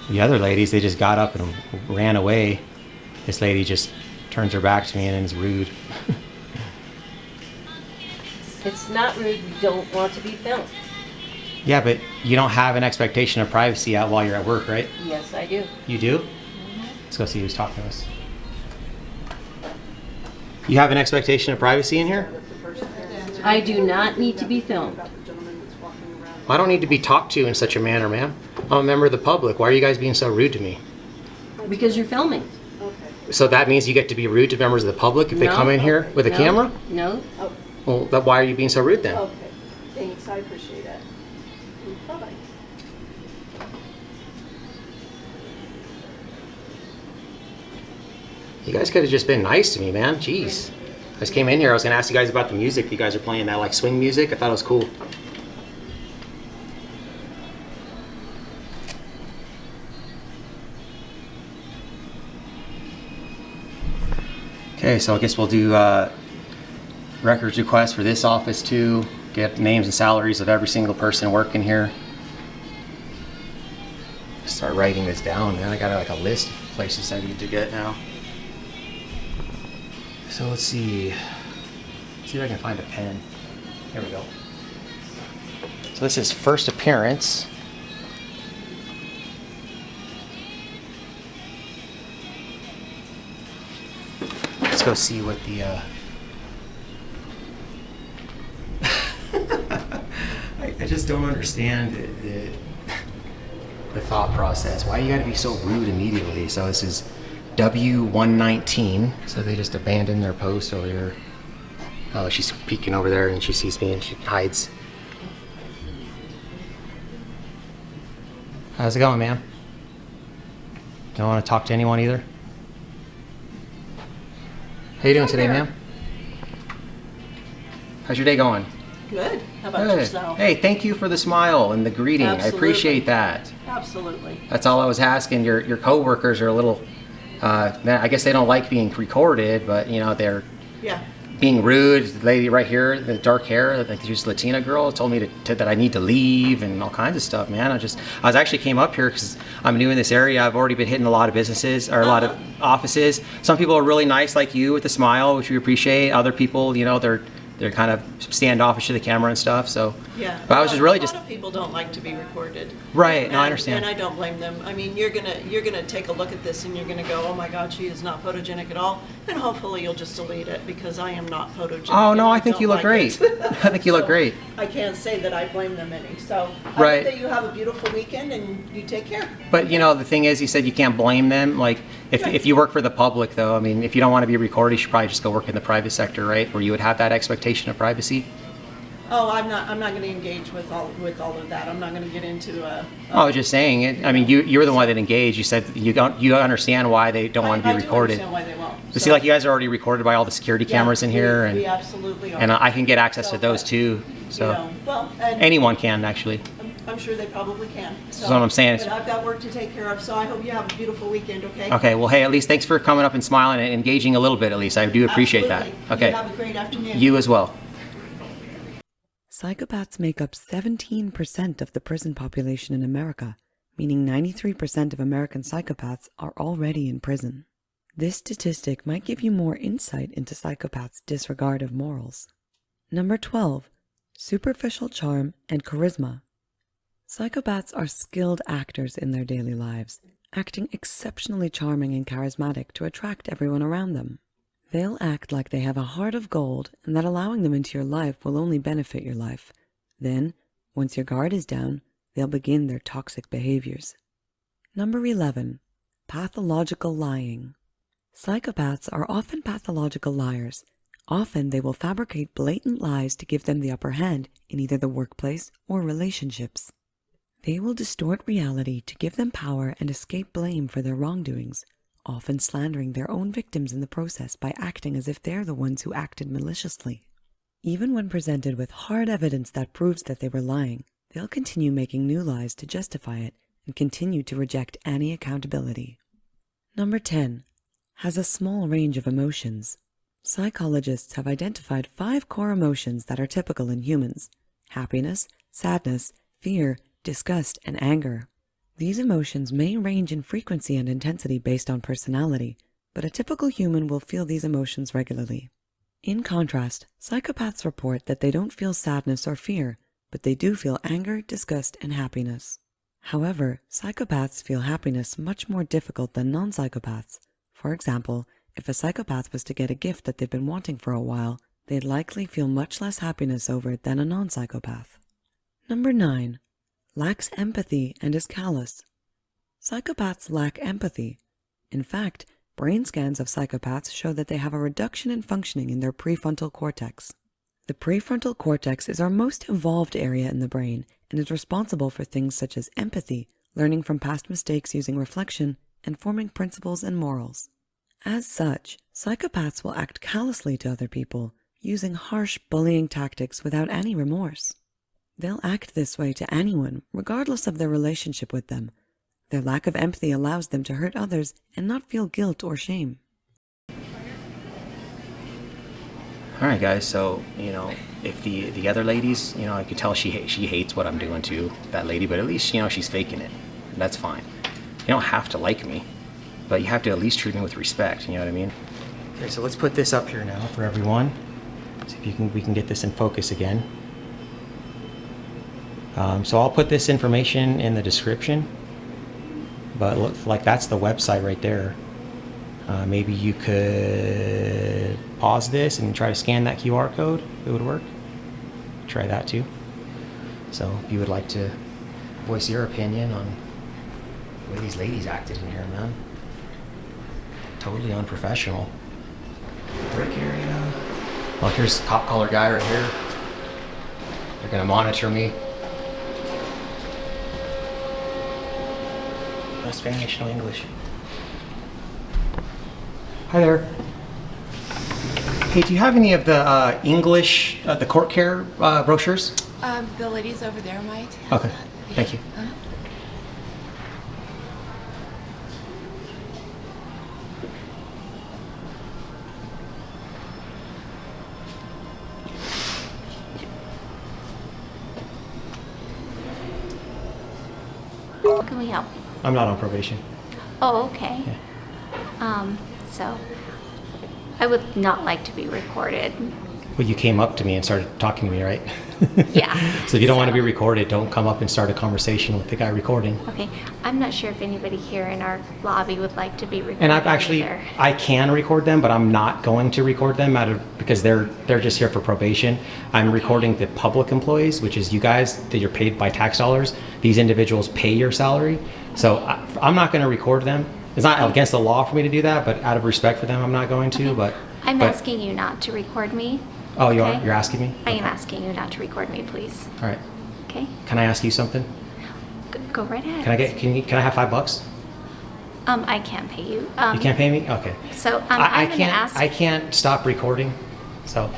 The other ladies, they just got up and ran away. This lady just turns her back to me and is rude. It's not rude. We don't want to be filmed. Yeah, but you don't have an expectation of privacy out while you're at work, right? Yes, I do. You do? Let's go see who's talking to us. You have an expectation of privacy in here? I do not need to be filmed. I don't need to be talked to in such a manner, ma'am. I'm a member of the public. Why are you guys being so rude to me? Because you're filming. So that means you get to be rude to members of the public if they No. come in here with a No. camera? No. Well, why are you being so rude then? Okay, thanks, I appreciate it. Bye-bye. You guys could have just been nice to me, man. Jeez. I just came in here. I was going to ask you guys about the music. You guys are playing that like swing music. I thought it was cool. Okay, so I guess we'll do records requests for this office too. Get names and salaries of every single person working here. Start writing this down, man. I got like a list of places I need to get now. So let's see. See if I can find a pen. Here we go. So this is first appearance. Let's go see what the I just don't understand the thought process. Why you gotta be so rude immediately? So this is W119. So they just abandoned their post over here. Oh, she's peeking over there and she sees me and she hides. How's it going, ma'am? Don't want to talk to anyone either? How you doing today, ma'am? How's your day going? Good. How about Good. yourself? Hey, thank you for the smile and the greeting. Absolutely. I appreciate that. Absolutely. That's all I was asking. Your coworkers are a little, I guess they don't like being recorded, but you know, they're Yeah. being rude. The lady right here, the dark hair, like she's a Latina girl, told me that I need to leave and all kinds of stuff, man. I was actually came up here because I'm new in this area. I've already been hitting a lot of businesses or a lot of offices. Some people are really nice like you with a smile, which we appreciate. Other people, you know, they're kind of standoffish to the camera and stuff. So, Yeah. but I was just really a lot of people don't like to be recorded. Right. No, I And- understand. And I don't blame them. I mean, you're gonna take a look at this and you're gonna go, oh my God, she is not photogenic at all. And hopefully you'll just delete it because I am not photogenic. Oh no, and I think don't you look like great. it. I think you look great. I can't say that I blame them any. So I Right. hope that you have a beautiful weekend and you take care. But you know, the thing is, you said you can't blame them. Like, if you work for the public, though, I mean, if you don't want to be recorded, you should probably just go work in the private sector, right? Where you would have that expectation of privacy. Oh, I'm not going to engage with all of that. I'm not going to get into I was just saying it. I mean, you're the one that engaged. You said you understand why they don't want to be recorded. I do understand why they won't. But see, like you guys are already recorded by all the security cameras in here, and we absolutely are. and I can get access to those too. So You know, well, and anyone can actually. I'm sure they probably can. So, That's what I'm saying. But I've got work to take care of, so I hope you have a beautiful weekend, okay? Okay, well, hey, at least thanks for coming up and smiling and engaging a little bit, at least. I do appreciate Absolutely. that. Okay. You have a great afternoon. You as well. Psychopaths make up 17% of the prison population in America, meaning 93% of American psychopaths are already in prison. This statistic might give you more insight into psychopaths' disregard of morals. Number 12. Superficial charm and charisma. Psychopaths are skilled actors in their daily lives, acting exceptionally charming and charismatic to attract everyone around them. They'll act like they have a heart of gold and that allowing them into your life will only benefit your life. Then, once your guard is down, they'll begin their toxic behaviors. Number 11. Pathological lying. Psychopaths are often pathological liars. Often they will fabricate blatant lies to give them the upper hand in either the workplace or relationships. They will distort reality to give them power and escape blame for their wrongdoings, often slandering their own victims in the process by acting as if they're the ones who acted maliciously. Even when presented with hard evidence that proves that they were lying, they'll continue making new lies to justify it and continue to reject any accountability. Number 10. Has a small range of emotions. Psychologists have identified 5 core emotions that are typical in humans: happiness, sadness, fear, disgust, and anger. These emotions may range in frequency and intensity based on personality, but a typical human will feel these emotions regularly. In contrast, psychopaths report that they don't feel sadness or fear, but they do feel anger, disgust, and happiness. However, psychopaths feel happiness much more difficult than non-psychopaths. For example, if a psychopath was to get a gift that they've been wanting for a while, they'd likely feel much less happiness over it than a non-psychopath. Number 9. Lacks empathy and is callous. Psychopaths lack empathy. In fact, brain scans of psychopaths show that they have a reduction in functioning in their prefrontal cortex. The prefrontal cortex is our most evolved area in the brain and is responsible for things such as empathy, learning from past mistakes using reflection, and forming principles and morals. As such, psychopaths will act callously to other people, using harsh bullying tactics without any remorse. They'll act this way to anyone, regardless of their relationship with them. Their lack of empathy allows them to hurt others and not feel guilt or shame. Alright guys, so, if the other ladies, I could tell she hates what I'm doing to that lady, but at least, she's faking it. That's fine. You don't have to like me, but you have to at least treat me with respect, you know what I mean? Okay, so let's put this up here now for everyone. See if we can get this in focus again. So I'll put this information in the description, but look, like that's the website right there. Maybe you could pause this and try to scan that QR code, if it would work. Try that too. So if you would like to voice your opinion on the way these ladies acted in here, man. Totally unprofessional. Break area. Well, here's the cop collar guy right here. They're gonna monitor me. No Spanish, no English. Hi there. Hey, do you have any of the English, the court care brochures? The ladies over there might. Okay, thank you. How can we help? I'm not on probation. Oh, okay. Yeah. So I would not like to be recorded. Well, you came up to me and started talking to me, right? Yeah. So if you don't want to be recorded, don't come up and start a conversation with the guy recording. Okay. I'm not sure if anybody here in our lobby would like to be recorded. And I've actually, either. I can record them, but I'm not going to record them because they're just here for probation. I'm recording the public employees, which is you guys that you're paid by tax dollars. These individuals pay your salary. So I'm not going to record them. It's not against the law for me to do that, but out of respect for them, I'm not going to. Okay. I'm but asking you not to record me. Oh, you okay? are? You're asking me? I am asking you not to record me, please. All right. Okay. Can I ask you something? Go right ahead. Can I have $5? I can't pay you. You can't pay me? Okay. So I can't stop recording. So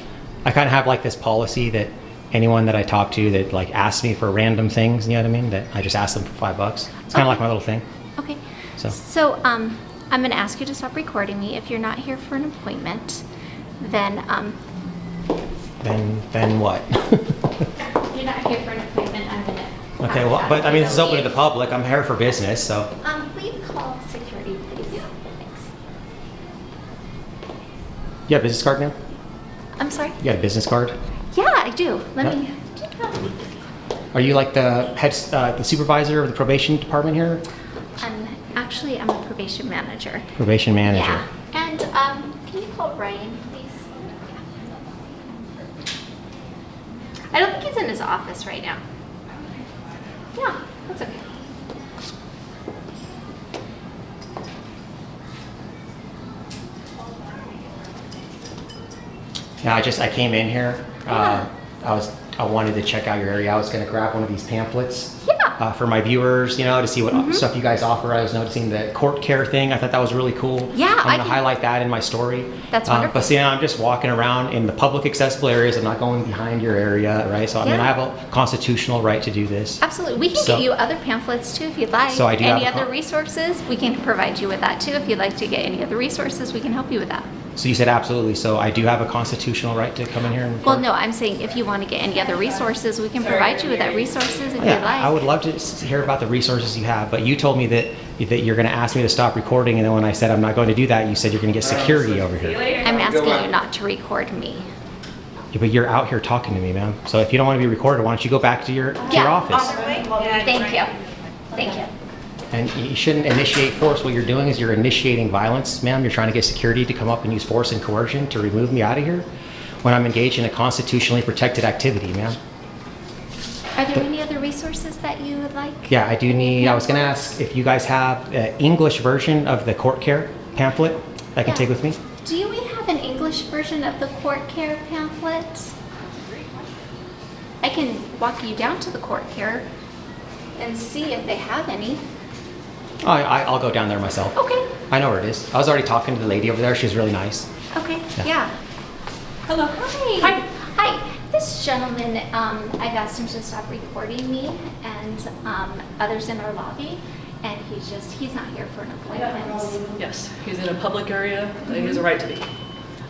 I kind of have like this policy that anyone that I talk to that like asks me for random things, you know what I mean, that I just ask them for $5. It's kind of like my little thing. Okay. So I'm going to ask you to stop recording me. If you're not here for an appointment, then then what? you're not here for an appointment. I'm going to. Okay, well, but I mean, this is open to the public. I'm here for business, so. Will you call security, please? Thanks. You have a business card now? I'm sorry? You got a business card? Yeah, I do. Let me. Are you like the head, the supervisor of the probation department here? I'm a probation manager. Probation manager. Yeah. And can you call Ryan, please? I don't think he's in his office right now. Yeah, that's okay. Yeah, I came in here. I wanted to check out your area. I was going to grab one of these pamphlets for my viewers, you know, to see what stuff you guys offer. I was noticing the court care thing. I thought that was really cool. Yeah, I'm going to highlight that in my story. That's wonderful. But see, I'm just walking around in the public accessible areas. I'm not going behind your area, right? So I mean, I have a constitutional right to do this. Absolutely. We can get you other pamphlets too if you'd like. So I do any have other resources, we can provide you with that too. If you'd like to get any other resources, we can help you with that. So you said absolutely. So I do have a constitutional right to come in here and record? Well, no, I'm saying if you want to get any other resources, we can provide you with that resources if you'd like. I would love to hear about the resources you have, but you told me that you're going to ask me to stop recording, and then when I said I'm not going to do that, you said you're going to get security over here. I'm asking you not to record me. Yeah, but you're out here talking to me, ma'am. So if you don't want to be recorded, why don't you go back to your office? Thank you. Thank you. And you shouldn't initiate force. What you're doing is you're initiating violence, ma'am. You're trying to get security to come up and use force and coercion to remove me out of here when I'm engaged in a constitutionally protected activity, ma'am. Are there any other resources that you would like? Yeah, I do need, I was going to ask if you guys have an English version of the court care pamphlet I can take with me. Do we have an English version of the court care pamphlet? I can walk you down to the court care and see if they have any. I'll go down there myself. Okay. I know where it is. I was already talking to the lady over there. She's really nice. Okay, yeah. Hello. Hi. Hi. This gentleman, I've asked him to stop recording me and others in our lobby, and he's not here for an appointment. Yes, he's in a public area. He has a right to be.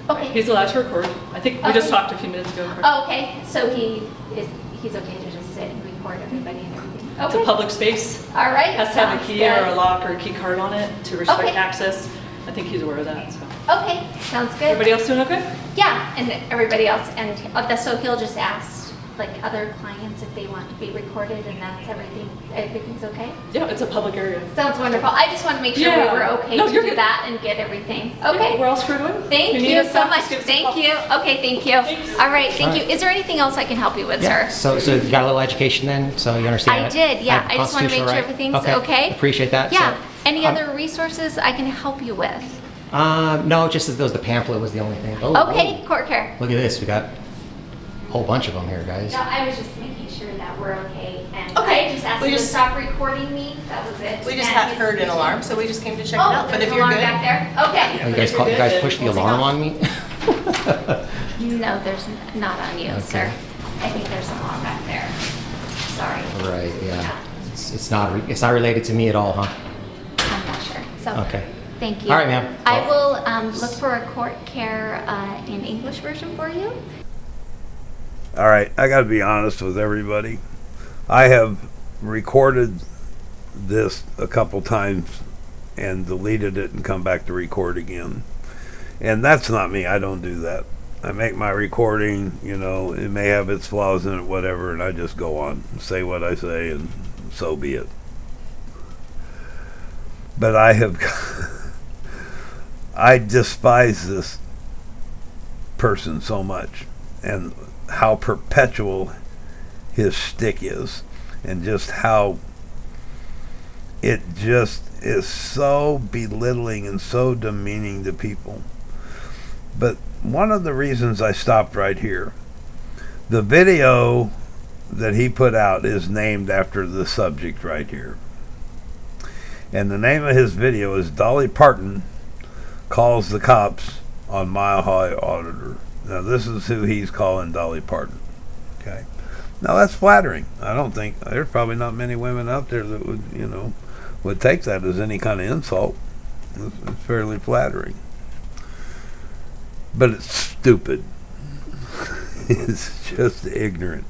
Okay. He's allowed to record. I think we just talked a few minutes ago. Oh, okay. So he's okay to just sit and record everybody and everything. Okay. It's a public space. All right. Has to have a key or a lock or a key card on it to restrict access. I think he's aware of that. So. Okay, sounds good. Everybody else doing okay? Yeah, and everybody else, and so he'll just ask like other clients if they want to be recorded, and that's everything. Everything's okay. Yeah, it's a public area. Sounds wonderful. I just want to make sure we were okay to do that and get everything. Okay. Yeah, we're all screwed away. Thank you so much. Thank you. Okay, thank you. All right, thank you. Is there anything else I can help you with, sir? So you got a little education then, so you understand. I did. Yeah, I just want to make sure everything's okay. Appreciate that. Yeah. So, any other resources I can help you with? No, just as the pamphlet was the only thing. Okay, court care. Look at this. We got a whole bunch of them here, guys. No, I was just making sure that we're okay. And I just asked you to stop recording me. That was it. We just had heard an alarm, so we just came to check it out. But if you're alarm good. back there? Okay. Oh, you guys pushed the alarm on me? No, there's not on you, sir. I think there's an alarm back there. Sorry. Right, yeah. It's not related to me at all, huh? I'm not sure. So, okay. Thank you. All right, ma'am. I will look for a court care in English version for you. All right, I got to be honest with everybody. I have recorded this a couple times and deleted it and come back to record again. And that's not me. I don't do that. I make my recording, you know, it may have its flaws in it, whatever, and I just go on, say what I say, and so be it. But I despise this person so much, and how perpetual his shtick is, and just how it just is so belittling and so demeaning to people. But one of the reasons I stopped right here, the video that he put out is named after the subject right here. And the name of his video is Dolly Parton Calls the Cops on Mile High Auditor. Now this is who he's calling Dolly Parton. Okay. Now that's flattering. I don't think there's probably not many women out there that would, would take that as any kind of insult. It's fairly flattering. But it's stupid. It's just ignorant.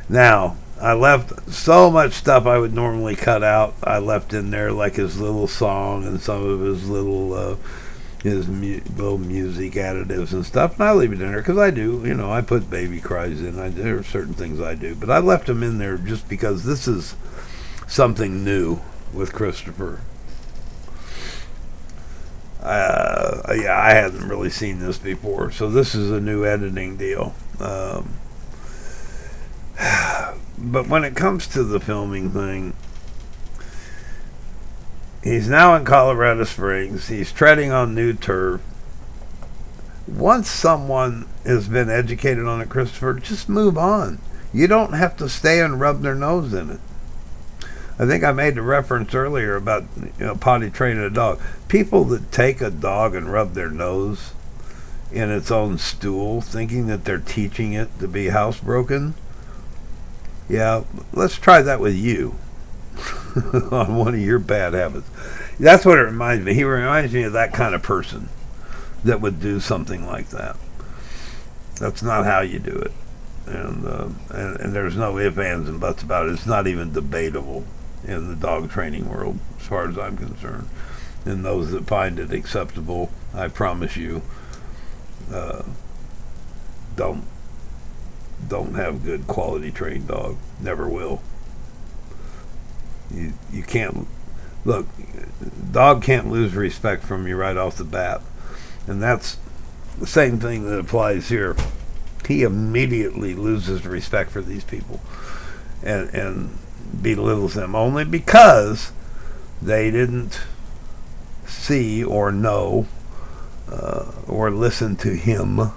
Now, I left so much stuff I would normally cut out. I left in there, like his little song and some of his little little music additives and stuff, and I leave it in there because I do, I put baby cries in. There are certain things I do, but I left them in there just because this is something new with Christopher. Yeah, I hadn't really seen this before, so this is a new editing deal. But when it comes to the filming thing, he's now in Colorado Springs. He's treading on new turf. Once someone has been educated on it, Christopher, just move on. You don't have to stay and rub their nose in it. I think I made the reference earlier about potty training a dog. People that take a dog and rub their nose in its own stool, thinking that they're teaching it to be housebroken. Yeah, let's try that with you on one of your bad habits. That's what it reminds me. He reminds me of that kind of person that would do something like that. That's not how you do it. And there's no ifs, ands, and buts about it. It's not even debatable in the dog training world, as far as I'm concerned. And those that find it acceptable, I promise you, don't have good quality trained dog. Never will. You can't look. Dog can't lose respect from you right off the bat, and that's the same thing that applies here. He immediately loses respect for these people, and belittles them only because they didn't see or know or listen to him.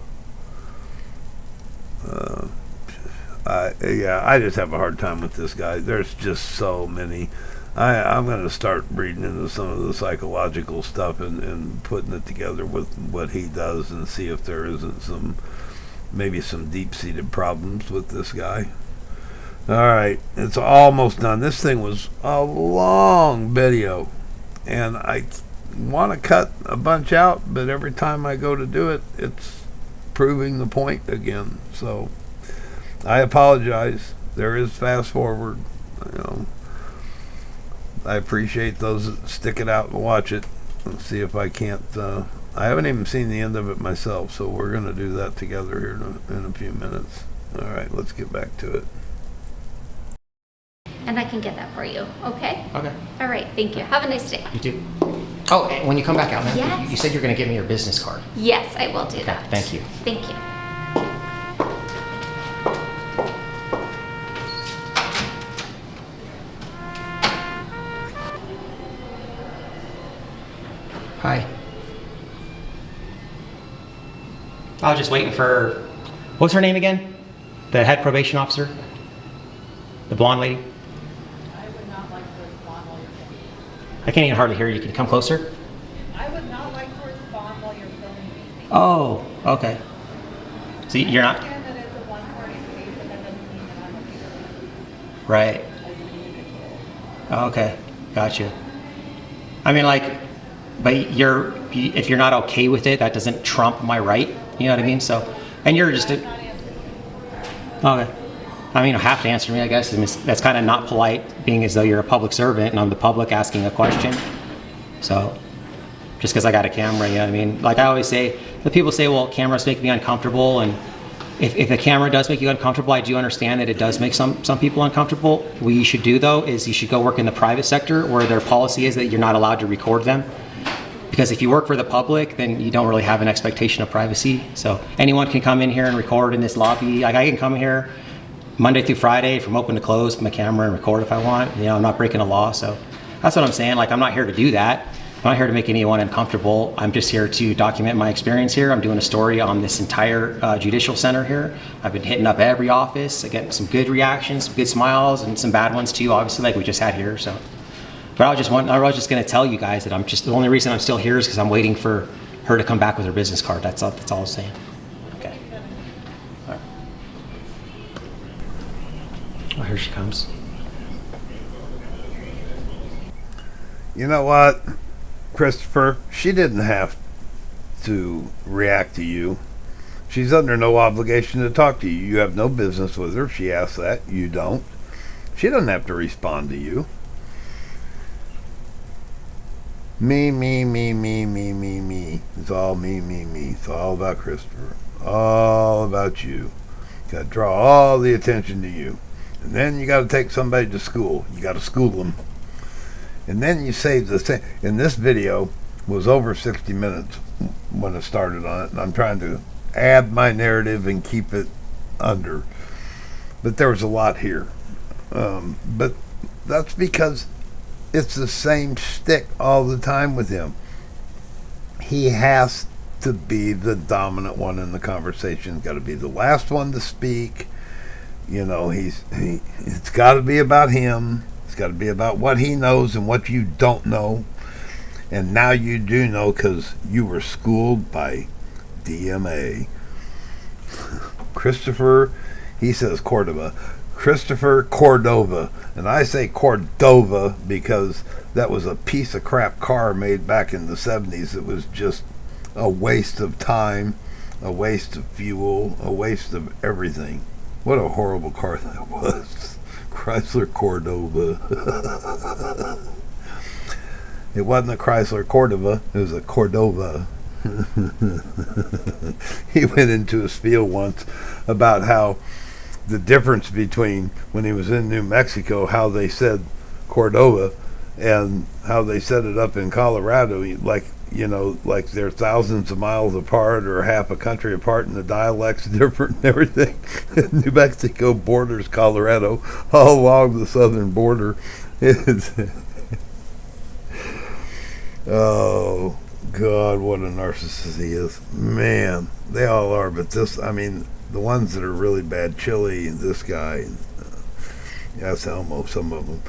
I just have a hard time with this guy. There's just so many. I'm going to start reading into some of the psychological stuff and putting it together with what he does and see if there isn't maybe some deep-seated problems with this guy. All right, it's almost done. This thing was a long video, and I want to cut a bunch out, but every time I go to do it, it's proving the point again. So I apologize. There is fast forward. I appreciate those that stick it out and watch it. Let's see if I can't. I haven't even seen the end of it myself, so we're going to do that together here in a few minutes. All right, let's get back to it. And I can get that for you, okay? Okay. All right, thank you. Have a nice day. You too. Oh, and when you come back out, man, Yes. you said you're going to give me your business card. Yes, I will do that. Thank you. Thank you. Hi. I was just waiting for, what's her name again? The head probation officer? The blonde lady? I would not like to respond while you're filming. I can't even hardly hear you. Can you come closer? I would not like to respond while you're filming me. Oh, okay. So you're not, I understand that it's a one-party case, but that doesn't mean that I'm okay with it right. as an individual. Oh, okay, gotcha. I mean, like, but if you're not okay with it, that doesn't trump my right. You know what I mean? So, and you're just okay. I mean, you have to answer me, I guess. I mean, that's kind of not polite, being as though you're a public servant and I'm the public asking a question. So, just because I got a camera, you know what I mean? Like I always say, the people say, well, cameras make me uncomfortable, and if a camera does make you uncomfortable, I do understand that it does make some people uncomfortable. What you should do, though, is you should go work in the private sector where their policy is that you're not allowed to record them. Because if you work for the public, then you don't really have an expectation of privacy. So anyone can come in here and record in this lobby. Like I can come here Monday through Friday from open to close with my camera and record if I want. You know, I'm not breaking a law. So that's what I'm saying. Like I'm not here to do that. I'm not here to make anyone uncomfortable. I'm just here to document my experience here. I'm doing a story on this entire judicial center here. I've been hitting up every office. I get some good reactions, some good smiles, and some bad ones too, obviously, like we just had here. So. But I was just going to tell you guys that the only reason I'm still here is because I'm waiting for her to come back with her business card. That's all I was saying. Okay. All right. Oh, here she comes. You know what, Christopher? She didn't have to react to you. She's under no obligation to talk to you. You have no business with her. If she asks that, you don't. She doesn't have to respond to you. Me. It's all me. It's all about Christopher. All about you. Got to draw all the attention to you. And then you got to take somebody to school. You got to school them. And then you say the thing. And this video was over 60 minutes when I started on it. And I'm trying to add my narrative and keep it under. But there was a lot here. But that's because it's the same shtick all the time with him. He has to be the dominant one in the conversation. Got to be the last one to speak. You know, it's got to be about him. It's got to be about what he knows and what you don't know. And now you do know because you were schooled by DMA. Christopher, he says Cordova. Christopher Cordova. And I say Cordova because that was a piece of crap car made back in the 70s. It was just a waste of time, a waste of fuel, a waste of everything. What a horrible car that was. Chrysler Cordova. It wasn't a Chrysler Cordova, it was a Cordova. He went into a spiel once about how the difference between when he was in New Mexico, how they said Cordova and how they set it up in Colorado, like, you know, like they're thousands of miles apart or half a country apart and the dialect's different and everything. New Mexico borders Colorado all along the southern border. Oh, God, what a narcissist he is. Man, they all are, but this, I mean, the ones that are really bad, Chili, this guy, yes, Elmo, some of them.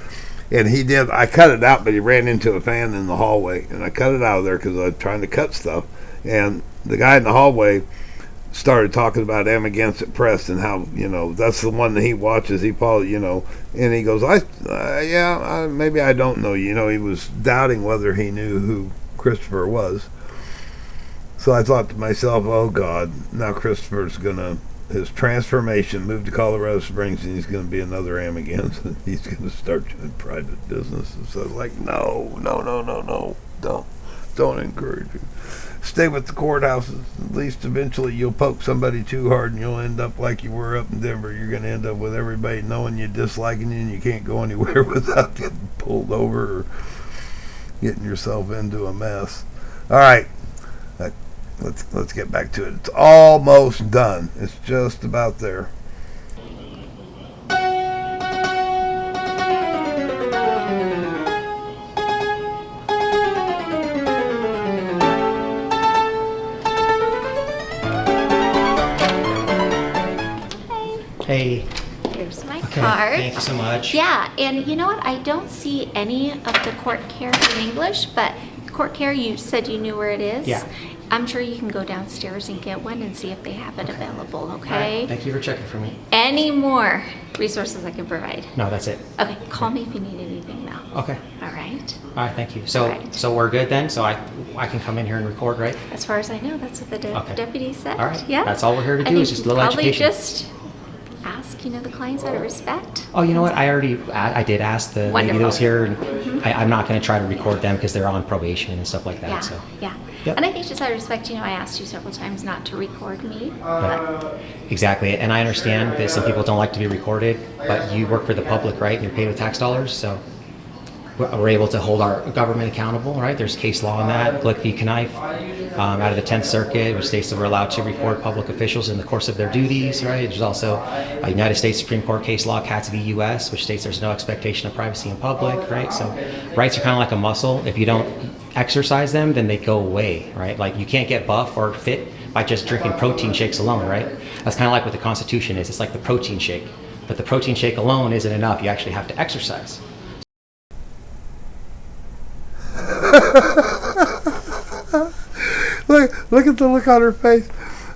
And he did, I cut it out, but he ran into a fan in the hallway, and I cut it out of there because I was trying to cut stuff. And the guy in the hallway started talking about Amagansett Press and how, you know, that's the one that he watches, he follows, you know, and he goes, maybe I don't know, you know, he was doubting whether he knew who Christopher was. So I thought to myself, oh God, now Christopher's gonna, his transformation, move to Colorado Springs, and he's gonna be another Amagansett. He's gonna start doing private businesses. So I was like, no, don't encourage him. Stay with the courthouses. At least eventually you'll poke somebody too hard and you'll end up like you were up in Denver. You're going to end up with everybody knowing you, disliking you, and you can't go anywhere without getting pulled over or getting yourself into a mess. All right. Let's get back to it. It's almost done. It's just about there. Hey. Here's my Okay, card. thank you so much. Yeah, and you know what? I don't see any of the court care in English, but court care, you said you knew where it is. Yeah. I'm sure you can go downstairs and get one and see if they have it available, okay? All right, thank you for checking for me. Any more resources I can provide? No, that's it. Okay, call me if you need anything now. Okay. All right. All right, thank you. So, right. so we're good then? So I can come in here and record, right? As far as I know, that's what the Okay. deputy said. All right. Yeah. That's all we're here to I do is think just a little probably education. just ask, the clients out of respect. Oh, you know what? I did ask the lady that was here, and I'm not going to try to record them because they're on probation and stuff like that. Yeah, So. yeah. Yep. And I think just out of respect, I asked you several times not to record me. Exactly, and I understand that some people don't like to be recorded, but you work for the public, right? And you're paid with tax dollars, so we're able to hold our government accountable, right? There's case law on that. Glick v. Knife out of the 10th Circuit, which states that we're allowed to record public officials in the course of their duties, right? There's also a United States Supreme Court case law, Katz v. U.S., which states there's no expectation of privacy in public, right? So rights are kind of like a muscle. If you don't exercise them, then they go away, right? Like you can't get buff or fit by just drinking protein shakes alone, right? That's kind of like what the Constitution is. It's like the protein shake. But the protein shake alone isn't enough. You actually have to exercise. Look at the look on her face.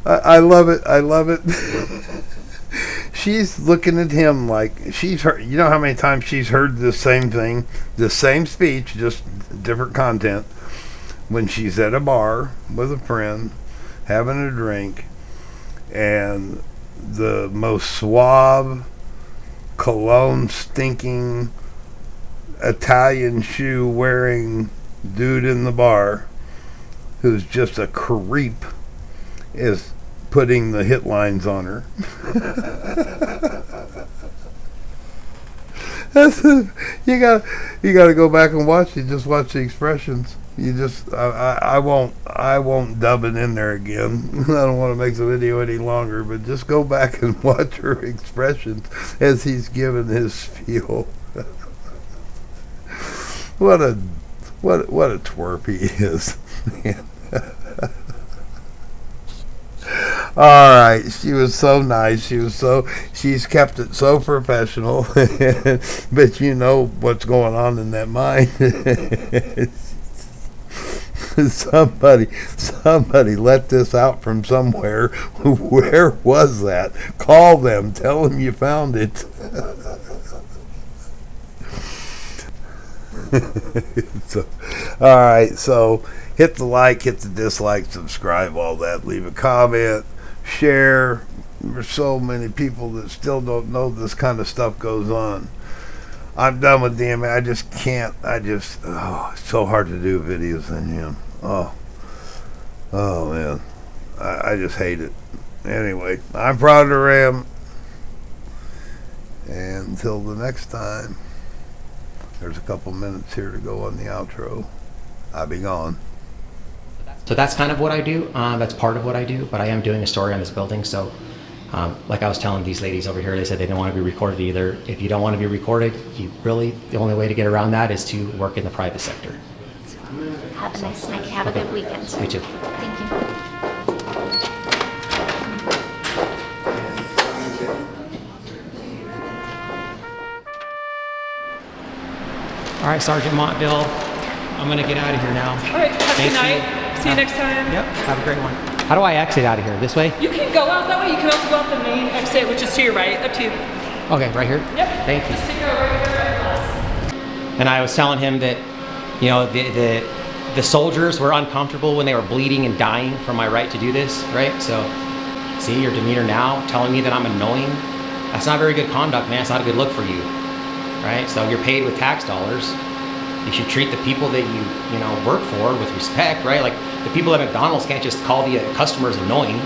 I love it. I love it. she's looking at him like she's heard. You know how many times she's heard the same thing, the same speech, just different content. When she's at a bar with a friend, having a drink, and the most suave, cologne stinking, Italian shoe wearing dude in the bar, who's just a creep, is putting the hit lines on her. You got to go back and watch it. Just watch the expressions. You just I won't dub it in there again. I don't want to make the video any longer, but just go back and watch her expressions as he's giving his spiel. What a twerp he is. All right, she was so nice. She's kept it so professional. But you know what's going on in that mind. Somebody let this out from somewhere. Where was that? Call them. Tell them you found it. All right, so hit the like, hit the dislike, subscribe, all that. Leave a comment, share. There's so many people that still don't know this kind of stuff goes on. I'm done with DMA. I just can't. It's so hard to do videos on him. Oh man, I just hate it. Anyway, I'm Frauditor Ram, and until the next time, there's a couple minutes here to go on the outro. I'll be gone. So that's kind of what I do. That's part of what I do, but I am doing a story on this building. So like I was telling these ladies over here, they said they didn't want to be recorded either. If you don't want to be recorded, the only way to get around that is to work in the private sector. Have a nice night. Have a good weekend. You too. Thank you. All right, Sergeant Montville, I'm going to get out of here now. All right, have a good night. See you next time. Yep, have a great one. How do I exit out of here? This way? You can go out that way. You can also go out the main exit, which is to your right. Up to you. Okay, right here? Yep. Thank you. Just take a regular class. And I was telling him that, you know, the soldiers were uncomfortable when they were bleeding and dying for my right to do this, right? So, see your demeanor now, telling me that I'm annoying. That's not very good conduct, man. It's not a good look for you, right? So you're paid with tax dollars. You should treat the people that you work for with respect, right? Like the people at McDonald's can't just call the customers annoying.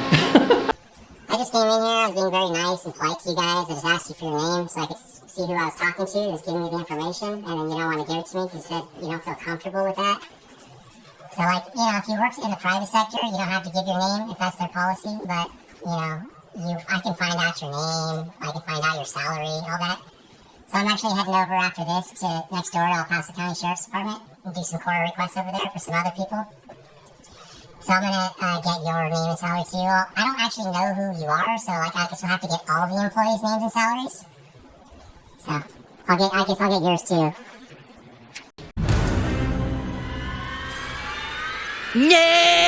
I just came in here, I was being very nice and polite to you guys. I just asked you for your name so I could see who I was talking to that was giving me the information, and then you don't want to give it to me because you said you don't feel comfortable with that. So if you work in the private sector, you don't have to give your name if that's their policy, but I can find out your name, I can find out your salary, all that. So I'm actually heading over after this to next door to El Paso County Sheriff's Department and do some quarter requests over there for some other people. So I'm gonna get your name and salary to you all. I don't actually know who you are, so I guess I'll have to get all the employees' names and salaries. So I guess I'll get yours too. Yeah!